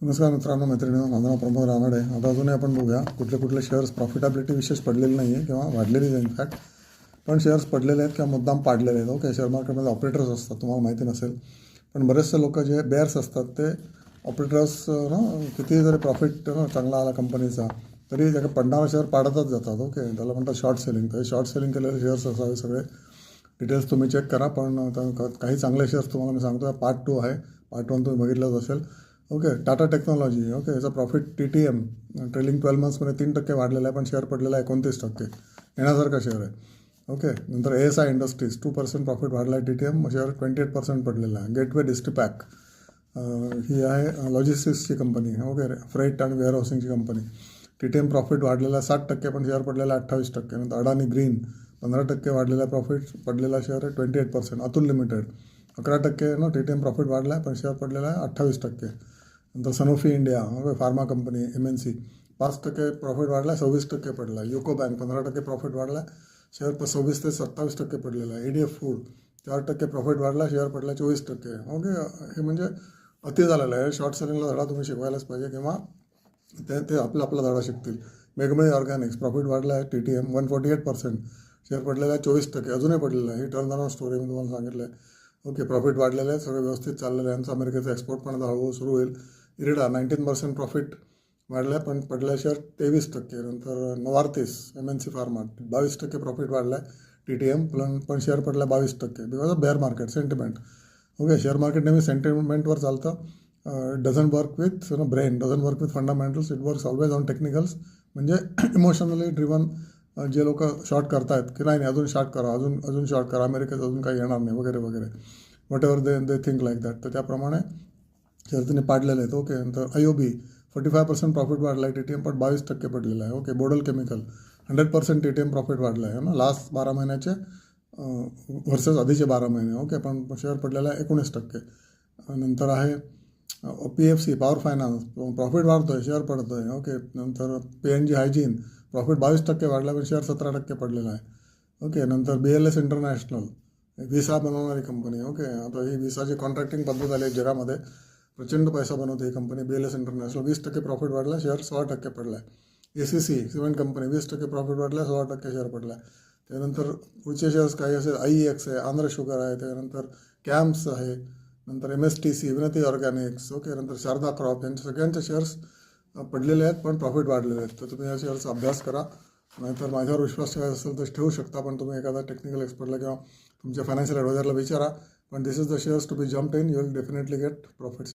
नमस्कार मित्रांनो, मैत्रिणींनो, माझं नाव प्रमोद रानडे. आता अजूनही आपण बघूया कुठले शेअर्स प्रॉफिटेबिलिटी विशेष पडलेली नाही आहे किंवा वाढलेली आहे. इनफॅक्ट पण शेअर्स पडलेले आहेत किंवा मुद्दाम पाडलेले आहेत. ओके, शेअर मार्केटमध्ये ऑपरेटर्स असतात, तुम्हाला माहिती नसेल, पण बरेचसे लोक जे बेअर्स असतात ते ऑपरेटर्स कितीही जरी प्रॉफिट चांगला आला कंपनीचा तरी त्या पडणारा शेअर पाडतच जातात. ओके, त्याला म्हणतात शॉर्ट सेलिंग. तर शॉर्ट सेलिंग केलेले शेअर्स असावे सगळे. डिटेल्स तुम्ही चेक करा. पण काही चांगले शेअर्स तुम्हाला मी सांगतो. पार्ट 2 आहे. पार्ट 1 तुम्ही बघितलंच असेल. Okay, Tata technology. ओके, याचा प्रॉफिट TTM ट्रेलिंग 12 मंथ्समध्ये 3% वाढलेला आहे, पण शेअर पडलेला आहे 29%. येण्यासारखा शेअर आहे. ओके, नंतर ASI इंडस्ट्रीज 2% प्रॉफिट वाढला आहे. TTM शेअर 28% पडलेला आहे. गेटवे डिस्ट्रीपॅक ही आहे लॉजिस्टिक्सची कंपनी. ओके, फ्रेट आणि वेअरहाऊसिंगची कंपनी. TTM प्रॉफिट वाढलेला 60%, पण शेअर पडलेला 28%. नंतर अडानी ग्रीन 15% वाढलेला प्रॉफिट पडलेला शेअर आहे 28%. अतुल लिमिटेड 11% TTM प्रॉफिट वाढला आहे, पण शेअर पडलेला आहे 28%. नंतर Sanofi India pharma company MNC 5% profit वाढला आहे, 26% पडला आहे. युको बँक 15% प्रॉफिट वाढला आहे, शेअर 26 ते 27% पडलेला आहे. EDF फूड 4% प्रॉफिट वाढला, शेअर पडला 24%. ओके, हे म्हणजे अति झालेलं आहे. शॉर्ट सेलिंगला धडा तुम्ही शिकवायलाच पाहिजे किंवा ते आपला धडा शिकतील. मेघमळी ऑर्गॅनिक्स प्रॉफिट वाढला आहे. TTM 148%, शेअर पडलेला आहे 24%. अजूनही पडलेला आहे. ही टर्न अराउंड स्टोरी मी तुम्हाला सांगितलं आहे. ओके, प्रॉफिट वाढलेलं आहे, सगळं व्यवस्थित चाललेलं आहे. यांचं अमेरिकेचं एक्सपोर्ट पण हळूहळू सुरू होईल. इरिडा 19% प्रॉफिट वाढलं आहे, पण पडलं शेअर 23%. नंतर नोवार्तिस MNC फार्मा 22% प्रॉफिट वाढला आहे. TTM पण शेअर पडला 22% because of bear market sentiment. Okay, share market नेहमी सेंटिमेंटवर चालतं. Doesn't work with brain, doesn't work with fundamentals, it works always on technicals. म्हणजे इमोशनली ड्रिवन जे लोक शॉर्ट करतायत की नाही अजून शॉर्ट करा, अजून शॉर्ट करा, अमेरिकेत अजून काही येणार नाही वगैरे वगैरे, what ever they think like that. तर त्याप्रमाणे शेअर त्यांनी पाडलेले आहेत. ओके, नंतर IOB 45% प्रॉफिट वाढला आहे. TTM पण 22% पडलेला आहे. ओके, बोडल केमिकल 100% TTM प्रॉफिट वाढला आहे ना लास्ट 12 महिन्याचे वर्सेस आधीचे 12 महिने. ओके, पण शेअर पडलेला आहे 19%. नंतर आहे PFC पॉवर फायनान्स प्रॉफिट वाढतो आहे, शेअर पडतो आहे. ओके, नंतर PNG हायजीन प्रॉफिट 22% वाढला, पण शेअर 17% पडलेला आहे. ओके, नंतर BLS इंटरनॅशनल व्हिसा बनवणारी कंपनी. ओके, आता ही व्हिसाची कॉन्ट्रॅक्टिंग पद्धत आली आहे जगामध्ये, प्रचंड पैसा बनवते ही कंपनी. BLS इंटरनॅशनल 20% प्रॉफिट वाढला, शेअर 16% पडला आहे. ACC सिमेंट कंपनी 20% प्रॉफिट वाढला, 16% शेअर पडला आहे. त्यानंतर पुढचे शेअर्स काही असेल IEX आहे, आंध्र शुगर आहे, त्यानंतर कॅम्प्स आहे, नंतर MSTC विनती ऑर्गॅनिक्स. ओके, नंतर शारदा क्रॉप, यांचे सगळ्यांचे शेअर्स पडलेले आहेत, पण प्रॉफिट वाढलेले आहेत. तर तुम्ही या शेअर्सचा अभ्यास करा. नाहीतर माझ्यावर विश्वास ठेवायचा असेल तर ठेवू शकता, पण तुम्ही एखादा टेक्निकल एक्सपर्टला किंवा तुमच्या फायनान्शियल ॲडवायझरला विचारा. पण this is the shares to be jumped in, you will definitely get profits.